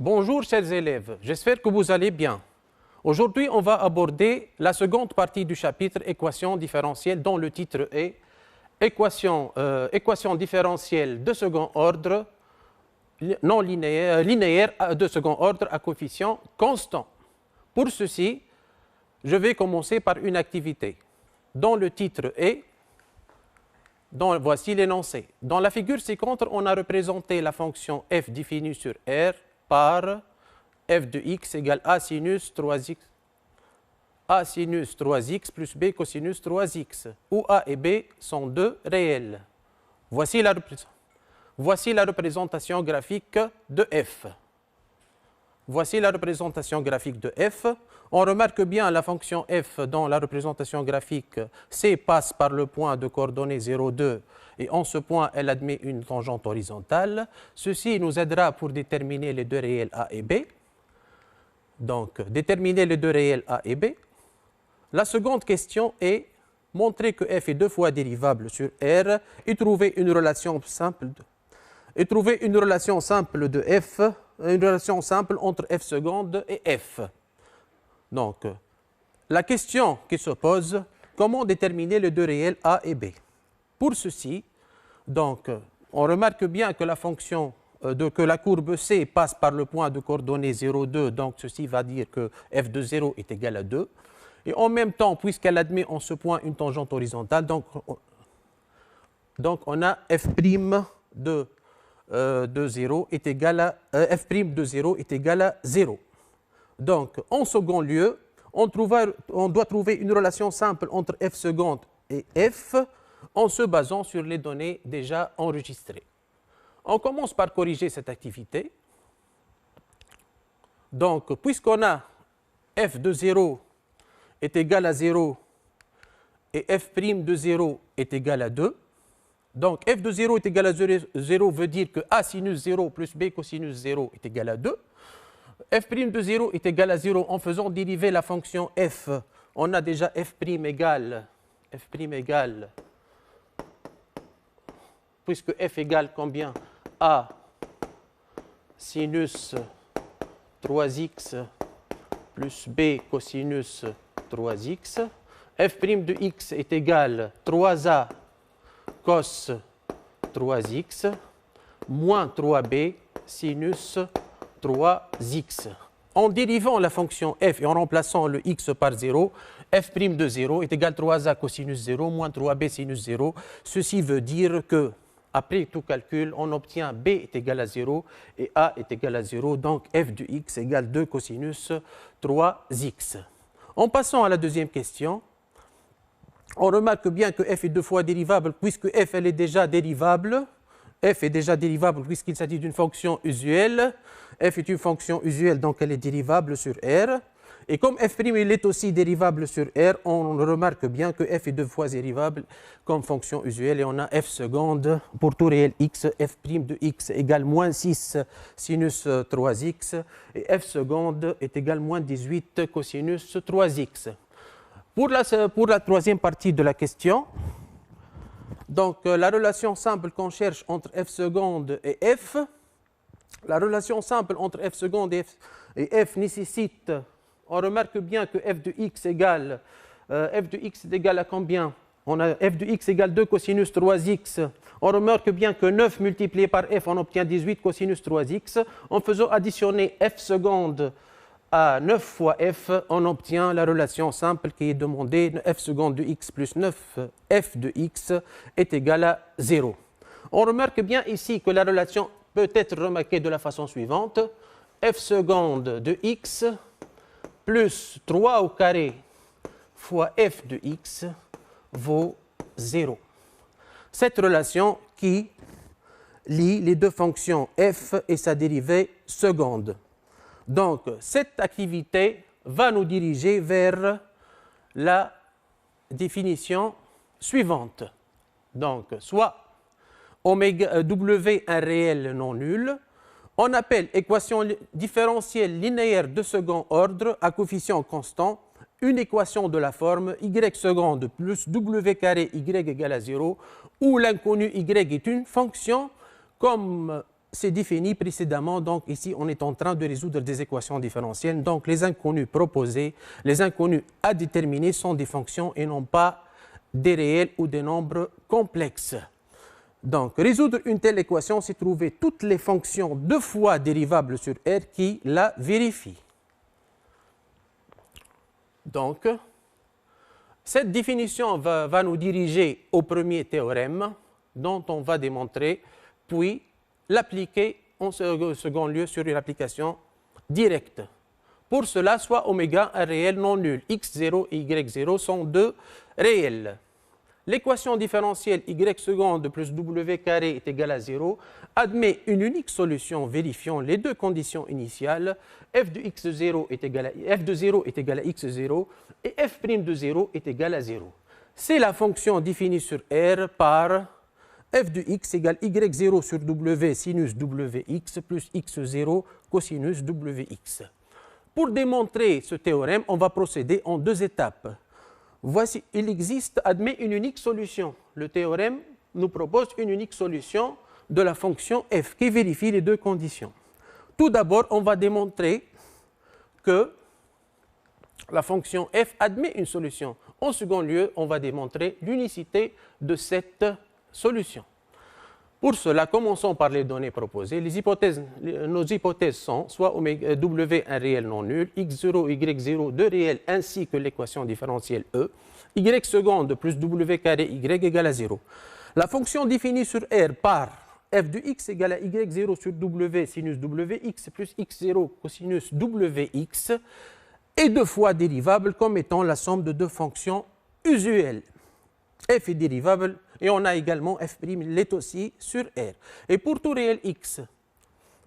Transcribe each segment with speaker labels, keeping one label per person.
Speaker 1: Bonjour chers élèves, j'espère que vous allez bien. Aujourd'hui, on va aborder la seconde partie du chapitre équations différentielles dont le titre est équations différentielles de second ordre non linéaires de second ordre à coefficient constant. Pour ceci, je vais commencer par une activité dont le titre est, voici l'énoncé. Dans la figure ci-contre, on a représenté la fonction f définie sur R par f de x égale a sinus 3x plus b cosinus 3x, où a et b sont deux réels. Voici la représentation graphique de f. Voici la représentation graphique de f. On remarque bien la fonction f dans la représentation graphique. C passe par le point de coordonnées 0, 2 et en ce point, elle admet une tangente horizontale. Ceci nous aidera pour déterminer les deux réels a et b. Donc, déterminer les deux réels a et b. La seconde question est montrer que f est deux fois dérivable sur R et trouver une relation simple de f, une relation simple entre f seconde et f. Donc, la question qui se pose, comment déterminer les deux réels a et b? Pour ceci, donc, on remarque bien que la fonction que la courbe C passe par le point de coordonnées 0, 2, donc ceci va dire que f de 0 est égal à 2. Et en même temps, puisqu'elle admet en ce point une tangente horizontale, donc on a f' de 0 est égal à f' de 0 est égal à 0. Donc, en second lieu, on doit trouver une relation simple entre f seconde et f en se basant sur les données déjà enregistrées. On commence par corriger cette activité. Donc, puisqu'on a f de 0 est égal à 0 et f' de 0 est égal à 2, donc f de 0 est égal à 0 veut dire que a sinus 0 plus b cosinus 0 est égal à 2. f' de 0 est égal à 0 en faisant dériver la fonction f. On a déjà f' égale, puisque f égale combien? A sinus 3x plus b cosinus 3x. f' de x est égal 3a cos 3x moins 3b sinus 3x. En dérivant la fonction f et en remplaçant le x par 0, f' de 0 est égal 3a cosinus 0 moins 3b sinus 0. Ceci veut dire que, après tout calcul, on obtient b est égal à 0 et a est égal à 0. Donc f de x égale 2 cosinus 3x. En passant à la deuxième question, on remarque bien que f est deux fois dérivable puisque f elle est déjà dérivable. F est déjà dérivable puisqu'il s'agit d'une fonction usuelle. F est une fonction usuelle, donc elle est dérivable sur R. Et comme f' il est aussi dérivable sur R, on remarque bien que f est deux fois dérivable comme fonction usuelle et on a f seconde pour tout réel x, f' de x égale moins 6 sinus 3x et f seconde est égal moins 18 cosinus 3x. Pour la troisième partie de la question, donc la relation simple qu'on cherche entre f seconde et f, la relation simple entre f seconde et f nécessite, on remarque bien que f de x égale, f de x est égal à combien? On a f de x égale 2 cosinus 3x. On remarque bien que 9 multiplié par f, on obtient 18 cosinus 3x. En faisant additionner f seconde à 9 fois f, on obtient la relation simple qui est demandée, f seconde de x plus 9 f de x est égal à 0. On remarque bien ici que la relation peut être remarquée de la façon suivante. F seconde de x plus 3 au carré fois f de x vaut 0. Cette relation qui lie les deux fonctions f et sa dérivée seconde. Donc, cette activité va nous diriger vers la définition suivante. Donc, soit W un réel non nul, on appelle équation différentielle linéaire de second ordre à coefficient constant une équation de la forme y seconde plus w carré y égale à 0, où l'inconnu y est une fonction comme c'est défini précédemment. Donc ici, on est en train de résoudre des équations différentielles. Donc les inconnus proposés, les inconnus à déterminer sont des fonctions et non pas des réels ou des nombres complexes. Donc résoudre une telle équation, c'est trouver toutes les fonctions 2 fois dérivables sur R qui la vérifient. Donc, cette définition va nous diriger au premier théorème dont on va démontrer, puis l'appliquer en second lieu sur une application directe. Pour cela, soit oméga un réel non nul, x0 et y0 sont 2 réels. L'équation différentielle y seconde plus w carré est égale à 0 admet une unique solution vérifiant les 2 conditions initiales, f de x0 est égal à, f de 0 est égal à x0 et f' de 0 est égal à 0. C'est la fonction définie sur R par f de x égale y0 sur w sinus wx plus x0 cosinus wx. Pour démontrer ce théorème, on va procéder en 2 étapes. Voici, il existe, admet une unique solution. Le théorème nous propose une unique solution de la fonction f qui vérifie les 2 conditions. Tout d'abord, on va démontrer que la fonction f admet une solution. En second lieu, on va démontrer l'unicité de cette solution. Pour cela, commençons par les données proposées. Nos hypothèses sont soit w un réel non nul, x0, y0 deux réels ainsi que l'équation différentielle E, y seconde plus w carré y égale à 0. La fonction définie sur R par f de x égale à y0 sur w sinus wx plus x0 cosinus wx est 2 fois dérivable comme étant la somme de 2 fonctions usuelles. F est dérivable et on a également f' l'est aussi sur R. Et pour tout réel x,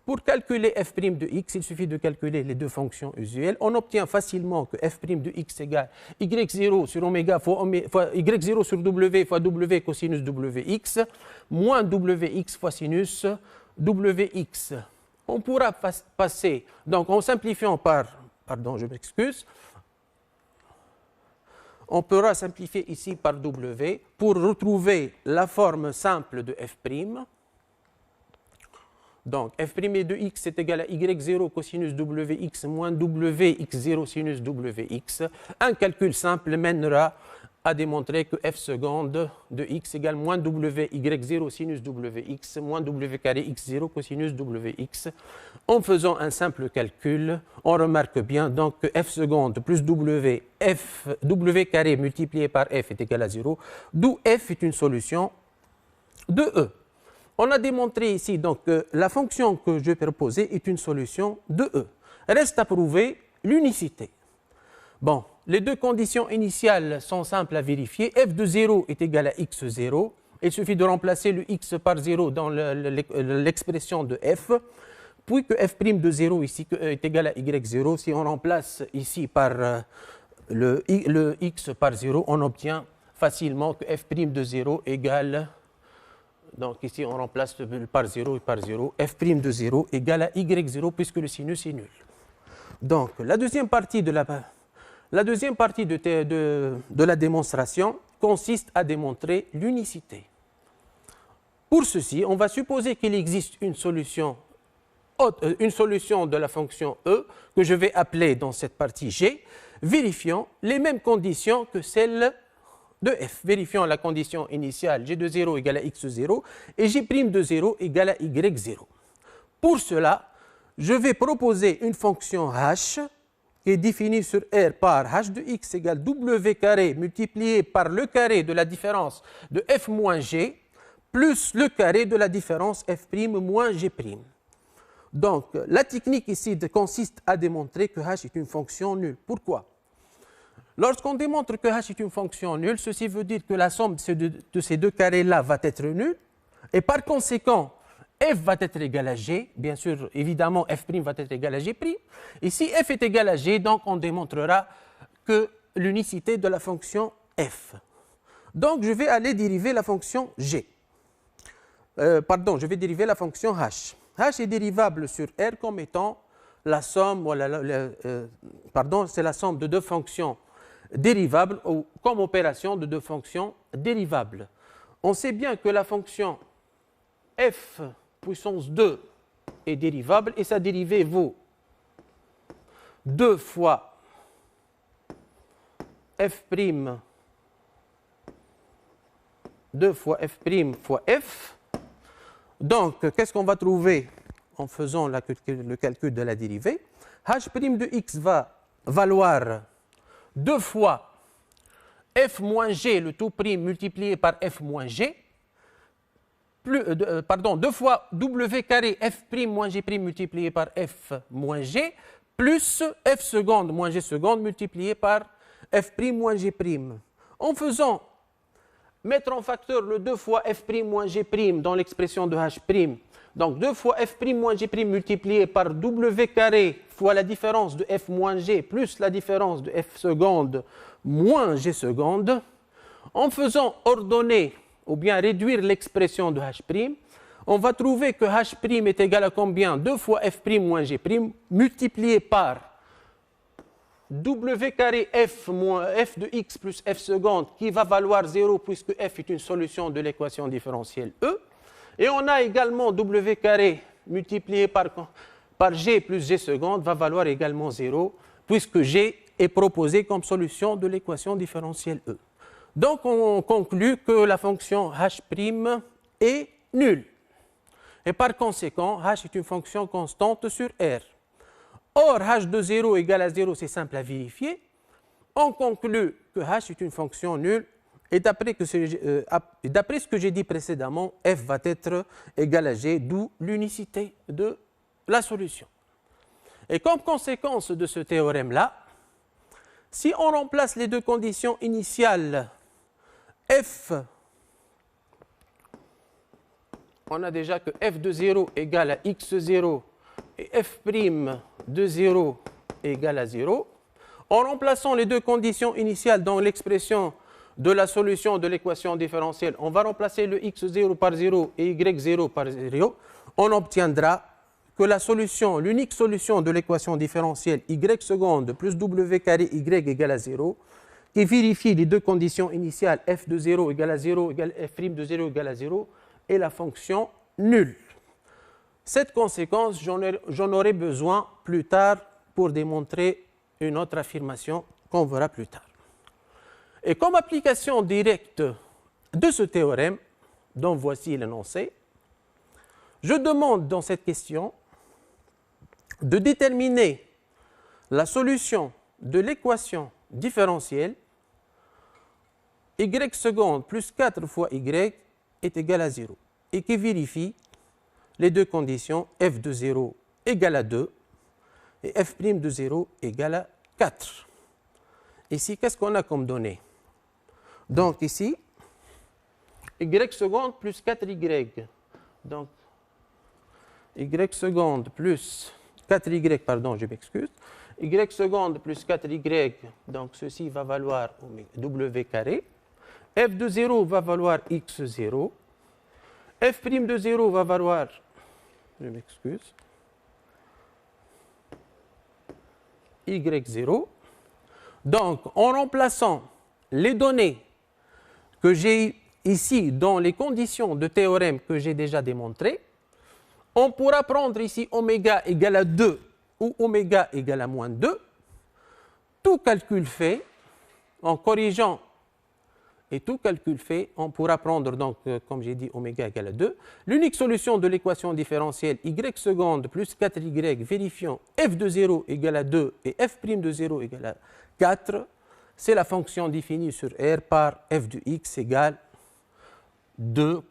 Speaker 1: pour calculer f' de x, il suffit de calculer les 2 fonctions usuelles. On obtient facilement que f' de x égale y0 sur oméga fois y0 sur w fois w cosinus wx moins wx fois sinus wx. On pourra passer, donc en simplifiant par, pardon, je m'excuse, on pourra simplifier ici par W pour retrouver la forme simple de f'. Donc, f' de x est égal à y0 cosinus wx moins wx0 sinus wx. Un calcul simple mènera à démontrer que f seconde de x égale moins wy0 sinus wx moins w carré x0 cosinus wx. En faisant un simple calcul, on remarque bien donc que f seconde plus w carré multiplié par f est égal à 0, d'où f est une solution de E. On a démontré ici donc que la fonction que je vais proposer est une solution de E. Reste à prouver l'unicité. Bon, les 2 conditions initiales sont simples à vérifier. F de 0 est égal à x0. Il suffit de remplacer le x par 0 dans l'expression de f. Puis que f' de 0 ici est égal à y0. Si on remplace ici par le x par 0, on obtient facilement que f' de 0 égale, donc ici on remplace par 0 et par 0, f' de 0 égale à y0 puisque le sinus est nul. Donc la deuxième partie de la démonstration consiste à démontrer l'unicité. Pour ceci, on va supposer qu'il existe une solution de la fonction E que je vais appeler dans cette partie G, vérifiant les mêmes conditions que celles de f, vérifiant la condition initiale g de 0 égale à x0 et g' de 0 égale à y0. Pour cela, je vais proposer une fonction h qui est définie sur R par h de x égale w carré multiplié par le carré de la différence de f moins g plus le carré de la différence f' moins g'. Donc, la technique ici consiste à démontrer que h est une fonction nulle. Pourquoi? Lorsqu'on démontre que h est une fonction nulle, ceci veut dire que la somme de ces 2 carrés-là va être nulle, et par conséquent, f va être égal à g, bien sûr, évidemment, f' va être égal à g', et si f est égal à g, donc on démontrera que l'unicité de la fonction f. Donc, je vais aller dériver la fonction g. Je vais dériver la fonction h. h est dérivable sur R comme étant la somme, c'est la somme de 2 fonctions dérivables ou comme opération de 2 fonctions dérivables. On sait bien que la fonction f puissance 2 est dérivable et sa dérivée vaut 2 fois f', 2 fois f' fois f. Donc, qu'est-ce qu'on va trouver en faisant le calcul de la dérivée? H' de x va valoir 2 fois f moins g, le tout prime, multiplié par f moins g, pardon, 2 fois w carré f' moins g' multiplié par f moins g, plus f seconde moins g seconde multiplié par f' moins g'. En faisant mettre en facteur le 2 fois f' moins g' dans l'expression de h', donc 2 fois f' moins g' multiplié par w carré fois la différence de f moins g plus la différence de f seconde moins g seconde, en faisant ordonner ou bien réduire l'expression de h', on va trouver que h' est égal à combien? 2 fois f' moins g' multiplié par w carré f moins f de x plus f seconde qui va valoir 0 puisque f est une solution de l'équation différentielle E. Et on a également w carré multiplié par g plus g seconde va valoir également 0 puisque g est proposé comme solution de l'équation différentielle E. Donc on conclut que la fonction h' est nulle. Et par conséquent, h est une fonction constante sur R. Or, h de 0 égale à 0, c'est simple à vérifier. On conclut que h est une fonction nulle. Et d'après ce que j'ai dit précédemment, f va être égal à g, d'où l'unicité de la solution. Et comme conséquence de ce théorème-là, si on remplace les deux conditions initiales, f, on a déjà que f de 0 égale à x0 et f' de 0 égale à 0. En remplaçant les deux conditions initiales dans l'expression de la solution de l'équation différentielle, on va remplacer le x0 par 0 et y0 par 0. On obtiendra que la solution, l'unique solution de l'équation différentielle y seconde plus w carré y égale à 0, qui vérifie les deux conditions initiales f de 0 égale à 0, f' de 0 égale à 0, est la fonction nulle. Cette conséquence, j'en aurai besoin plus tard pour démontrer une autre affirmation qu'on verra plus tard. Et comme application directe de ce théorème, dont voici l'énoncé, je demande dans cette question de déterminer la solution de l'équation différentielle y seconde plus 4 fois y est égal à 0 et qui vérifie les deux conditions f de 0 égale à 2 et f' de 0 égale à 4. Ici, qu'est-ce qu'on a comme données? Donc ici, y seconde plus 4y. Donc, y seconde plus 4y, pardon, je m'excuse. Y seconde plus 4y, donc ceci va valoir w carré. F de 0 va valoir x0. F' de 0 va valoir, je m'excuse, y0. Donc, en remplaçant les données que j'ai ici dans les conditions de théorème que j'ai déjà démontré, on pourra prendre ici oméga égale à 2 ou oméga égale à moins 2. Tout calcul fait, en corrigeant et tout calcul fait, on pourra prendre donc, comme j'ai dit, oméga égale à 2. L'unique solution de l'équation différentielle y seconde plus 4y vérifiant f de 0 égale à 2 et f' de 0 égale à 4, c'est la fonction définie sur R par f de x égale 2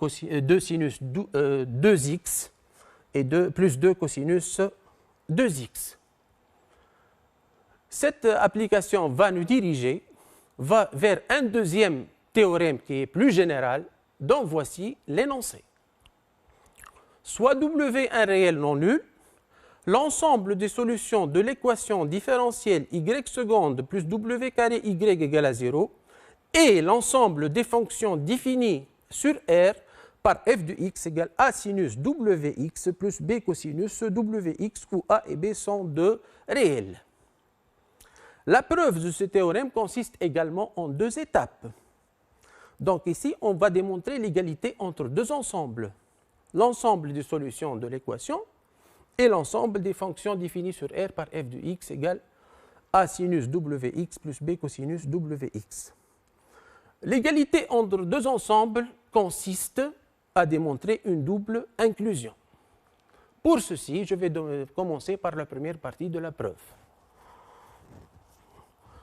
Speaker 1: sinus 2x et plus 2 cosinus 2x. Cette application va nous diriger vers un deuxième théorème qui est plus général, dont voici l'énoncé. Soit W un réel non nul, l'ensemble des solutions de l'équation différentielle y seconde plus w carré y égale à 0 et l'ensemble des fonctions définies sur R par f de x égale a sinus wx plus b cosinus wx où a et b sont deux réels. La preuve de ce théorème consiste également en deux étapes. Donc ici, on va démontrer l'égalité entre deux ensembles. L'ensemble des solutions de l'équation et l'ensemble des fonctions définies sur R par f de x égale a sinus wx plus b cosinus wx. L'égalité entre deux ensembles consiste à démontrer une double inclusion. Pour ceci, je vais commencer par la première partie de la preuve.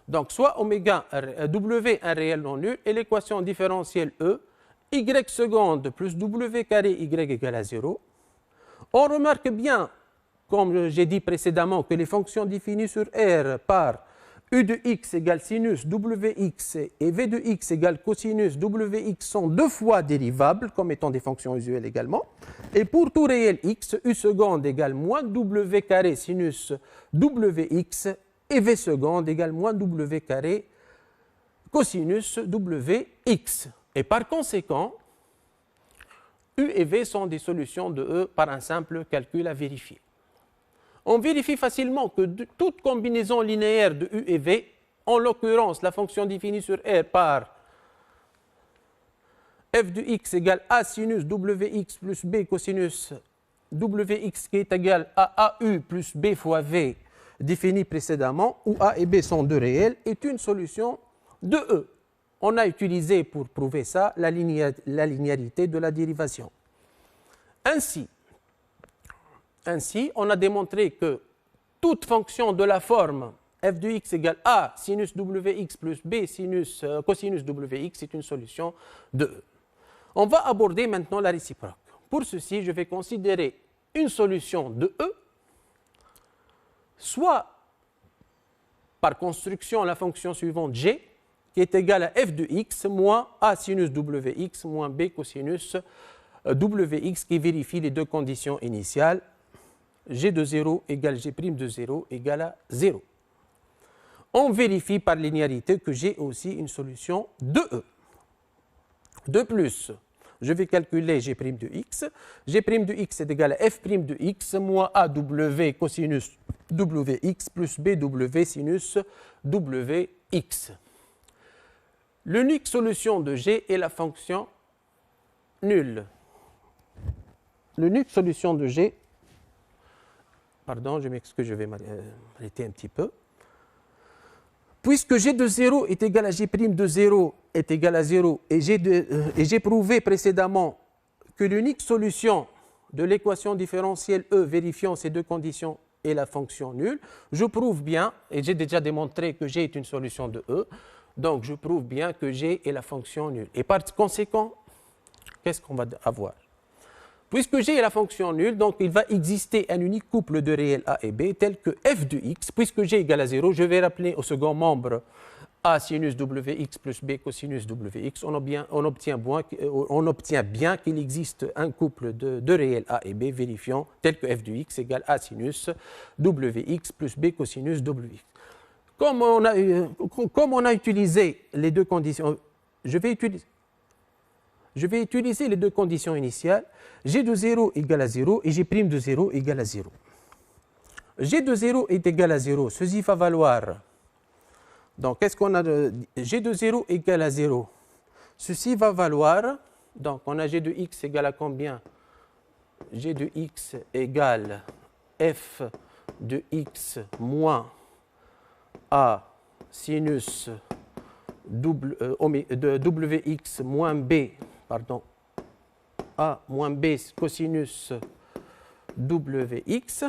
Speaker 1: Donc, soit oméga W un réel non nul et l'équation différentielle E, y seconde plus W carré y égale à 0. On remarque bien, comme j'ai dit précédemment, que les fonctions définies sur R par U de x égale sinus Wx et V de x égale cosinus Wx sont deux fois dérivables comme étant des fonctions usuelles également. Et pour tout réel x, U seconde égale moins W carré sinus Wx et V seconde égale moins W carré cosinus Wx. Et par conséquent, U et V sont des solutions de E par un simple calcul à vérifier. On vérifie facilement que toute combinaison linéaire de U et V, en l'occurrence la fonction définie sur R par f de x égale a sinus Wx plus b cosinus Wx qui est égal à AU plus b fois V défini précédemment, où A et B sont deux réels, est une solution de E. On a utilisé pour prouver ça la linéarité de la dérivation. Ainsi, on a démontré que toute fonction de la forme f de x égale a sinus Wx plus b cosinus Wx est une solution de E. On va aborder maintenant la réciproque. Pour ceci, je vais considérer une solution de E, soit par construction la fonction suivante g, qui est égale à f de x moins a sinus Wx moins b cosinus Wx, qui vérifie les deux conditions initiales, g de 0 égale g' de 0 égale à 0. On vérifie par linéarité que j'ai aussi une solution de E. De plus, je vais calculer g' de x. G' de x est égal à f' de x moins aw cosinus wx plus bw sinus wx. L'unique solution de g est la fonction nulle. L'unique solution de g, pardon, je m'excuse, je vais m'arrêter un petit peu. Puisque g de 0 est égal à g' de 0 est égal à 0 et j'ai prouvé précédemment que l'unique solution de l'équation différentielle E vérifiant ces deux conditions est la fonction nulle, je prouve bien, et j'ai déjà démontré que g est une solution de E, donc je prouve bien que g est la fonction nulle. Et par conséquent, qu'est-ce qu'on va avoir? Puisque g est la fonction nulle, donc il va exister un unique couple de réels a et b tel que f de x. Puisque g égale à 0, je vais rappeler au second membre a sinus wx plus b cosinus wx. On obtient bien qu'il existe un couple de réels a et b vérifiant tel que f de x égale a sinus wx plus b cosinus wx. Comme on a utilisé les deux conditions, je vais utiliser les deux conditions initiales, g de 0 égale à 0 et g' de 0 égale à 0. G de 0 est égal à 0, ceci va valoir. Donc, qu'est-ce qu'on a de g de 0 égale à 0? Ceci va valoir, donc on a g de x égale à combien? G de x égale f de x moins a sinus de wx moins b, pardon, a moins b cosinus wx.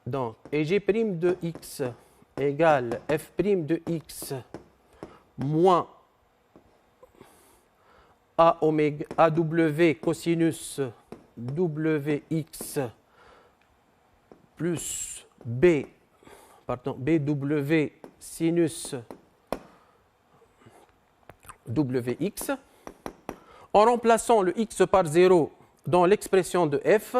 Speaker 1: Donc, et g' de x égale f' de x moins aw cosinus wx plus bw sinus wx. En remplaçant le x par 0 dans l'expression de f,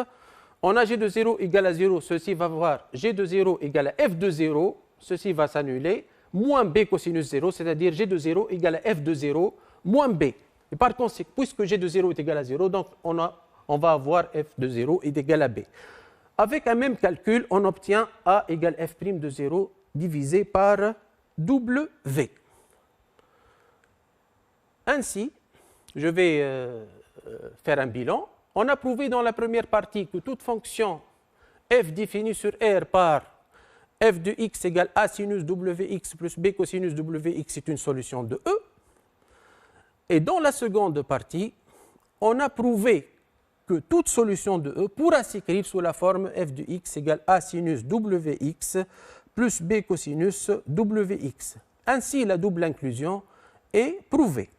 Speaker 1: on a g de 0 égale à 0, ceci va avoir g de 0 égale à f de 0, ceci va s'annuler, moins b cosinus 0, c'est-à-dire g de 0 égale à f de 0 moins b. Et par conséquent, puisque g de 0 est égal à 0, donc on va avoir f de 0 est égal à b. Avec un même calcul, on obtient a égale f' de 0 divisé par w. Ainsi, je vais faire un bilan. On a prouvé dans la première partie que toute fonction f définie sur R par f de x égale a sinus wx plus b cosinus wx est une solution de E. Et dans la seconde partie, on a prouvé que toute solution de E pourra s'écrire sous la forme f de x égale a sinus wx plus b cosinus wx. Ainsi, la double inclusion est prouvée.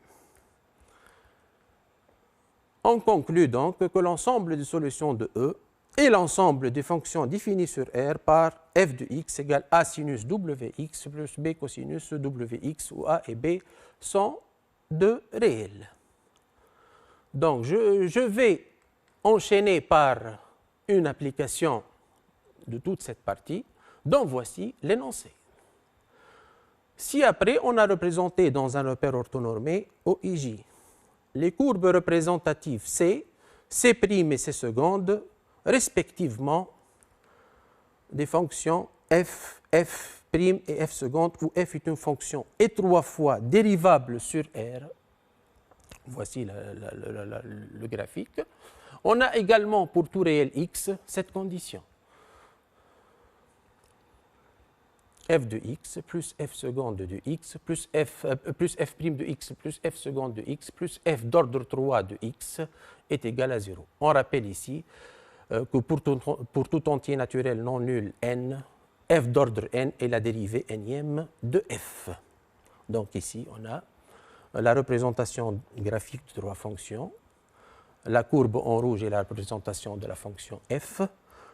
Speaker 1: On conclut donc que l'ensemble des solutions de E et l'ensemble des fonctions définies sur R par f de x égale a sinus wx plus b cosinus wx, où a et b sont de réels. Donc, je vais enchaîner par une application de toute cette partie, dont voici l'énoncé. Si après, on a représenté dans un repère orthonormé OIJ les courbes représentatives C, C' et C seconde, respectivement des fonctions f, f' et f seconde, où f est une fonction étroite fois dérivable sur R. Voici le graphique. On a également pour tout réel x cette condition. F de x plus f seconde de x plus f' de x plus f seconde de x plus f d'ordre 3 de x est égal à 0. On rappelle ici que pour tout entier naturel non nul n, f d'ordre n est la dérivée nème de f. Donc ici, on a la représentation graphique de trois fonctions. La courbe en rouge est la représentation de la fonction f.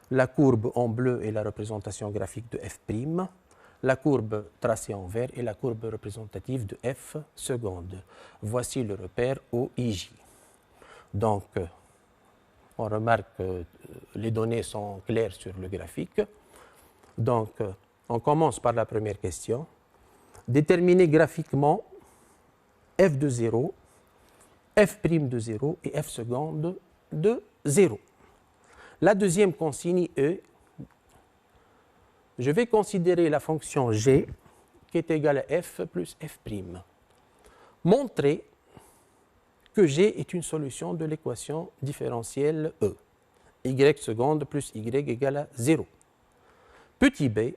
Speaker 1: La courbe en bleu est la représentation graphique de f'. La courbe tracée en vert est la courbe représentative de f seconde. Voici le repère OIJ. Donc, on remarque que les données sont claires sur le graphique. Donc, on commence par la première question. Déterminer graphiquement f de 0, f' de 0 et f seconde de 0. La deuxième consigne est, je vais considérer la fonction g qui est égale à f plus f'. Montrer que g est une solution de l'équation différentielle E. Y seconde plus y égale à 0. Petit b,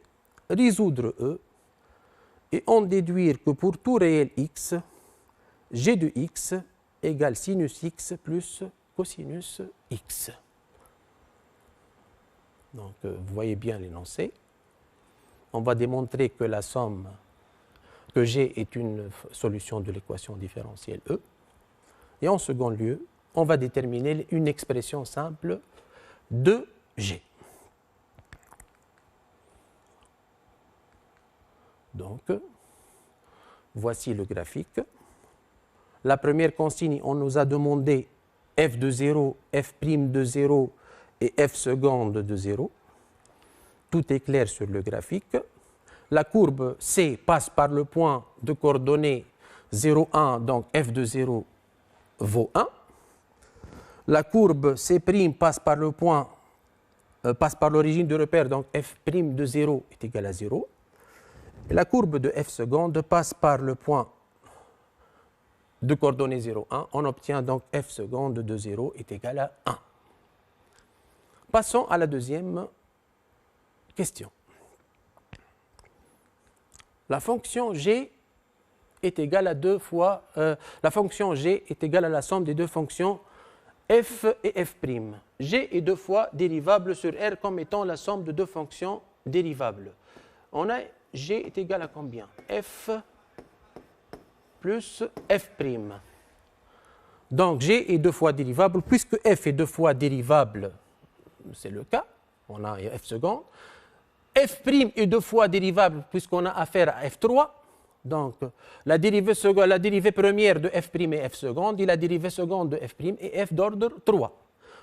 Speaker 1: résoudre E et en déduire que pour tout réel x, g de x égale sinus x plus cosinus x. Donc, vous voyez bien l'énoncé. On va démontrer que la somme, que G est une solution de l'équation différentielle E. Et en second lieu, on va déterminer une expression simple de G. Donc, voici le graphique. La première consigne, on nous a demandé f de 0, f' de 0 et f seconde de 0. Tout est clair sur le graphique. La courbe C passe par le point de coordonnées 0, 1, donc f de 0 vaut 1. La courbe C' passe par le point, passe par l'origine du repère, donc f' de 0 est égal à 0. Et la courbe de f seconde passe par le point de coordonnées 0, 1. On obtient donc f seconde de 0 est égal à 1. Passons à la deuxième question. La fonction g est égale à la fonction g est égale à la somme des deux fonctions f et f'. G est deux fois dérivable sur R comme étant la somme de deux fonctions dérivables. On a g est égal à combien? F plus f'. Donc g est deux fois dérivable. Puisque f est deux fois dérivable, c'est le cas, on a f seconde. F' est deux fois dérivable puisqu'on a affaire à f3. Donc la dérivée première de f' est f seconde et la dérivée seconde de f' est f d'ordre 3.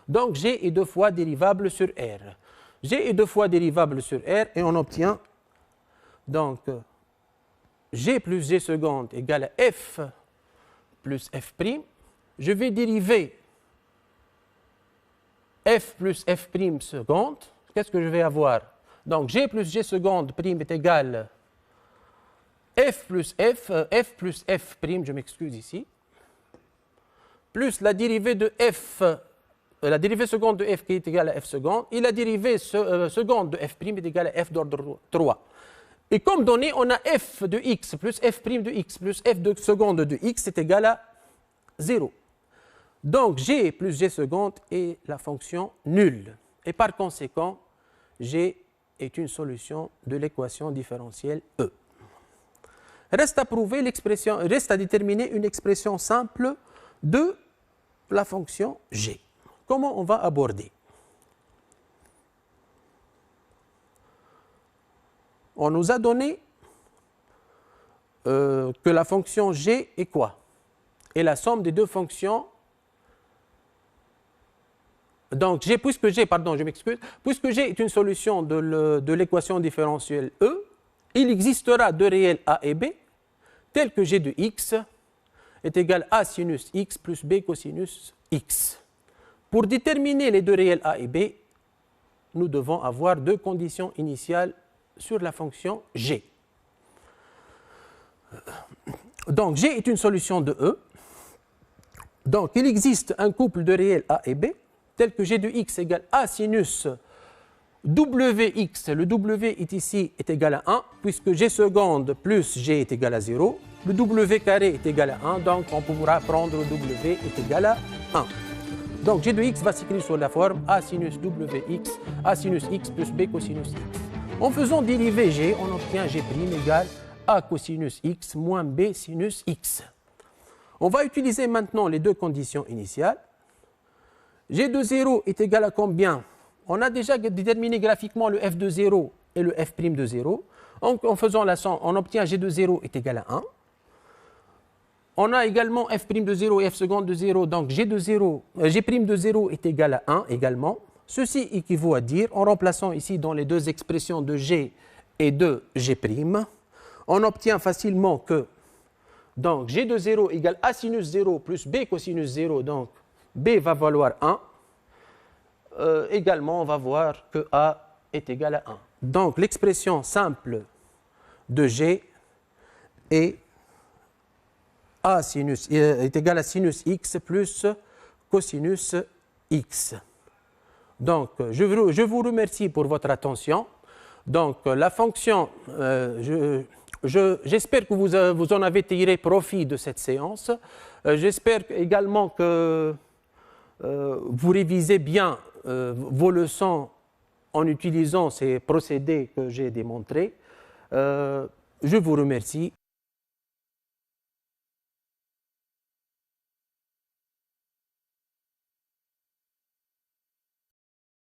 Speaker 1: Donc g est deux fois dérivable sur R. G est deux fois dérivable sur R et on obtient donc g plus g seconde égale à f plus f'. Je vais dériver f plus f' seconde. Qu'est-ce que je vais avoir? Donc g plus g seconde prime est égal f plus f', je m'excuse ici, plus la dérivée de f la dérivée seconde de f qui est égale à f seconde, et la dérivée seconde de f' est égale à f d'ordre 3. Et comme donné, on a f de x plus f' de x plus f de seconde de x est égal à 0. Donc g plus g seconde est la fonction nulle. Et par conséquent, g est une solution de l'équation différentielle E. Reste à déterminer une expression simple de la fonction g. Comment on va aborder? On nous a donné que la fonction g est quoi? Est la somme des deux fonctions. Donc, puisque g est une solution de l'équation différentielle E, il existera deux réels a et b, tels que g de x est égal à sinus x plus b cosinus x. Pour déterminer les deux réels a et b, nous devons avoir deux conditions initiales sur la fonction g. Donc, g est une solution de E. Donc, il existe un couple de réels a et b, tel que g de x égale a sinus wx, le w est ici est égal à 1, puisque g seconde plus g est égal à 0, le w carré est égal à 1, donc on pourra prendre w est égal à 1. Donc g de x va s'écrire sous la forme a sinus wx, a sinus x plus b cosinus x. En faisant dériver g, on obtient g' égale a cosinus x moins b sinus x. On va utiliser maintenant les deux conditions initiales. G de 0 est égal à combien? On a déjà déterminé graphiquement le f de 0 et le f' de 0. En faisant la somme, on obtient G de 0 est égal à 1. On a également f' de 0 et f seconde de 0, donc G' de 0 est égal à 1 également. Ceci équivaut à dire, en remplaçant ici dans les deux expressions de G et de G', on obtient facilement que donc G de 0 égale A sinus 0 plus B cosinus 0, donc B va valoir 1. Également, on va voir que A est égal à 1. Donc l'expression simple de G est égal à sinus x plus cosinus x. Donc je vous remercie pour votre attention. Donc la fonction, j'espère que vous en avez tiré profit de cette séance. J'espère également que vous révisez bien vos leçons en utilisant ces procédés que j'ai démontrés. Je vous remercie.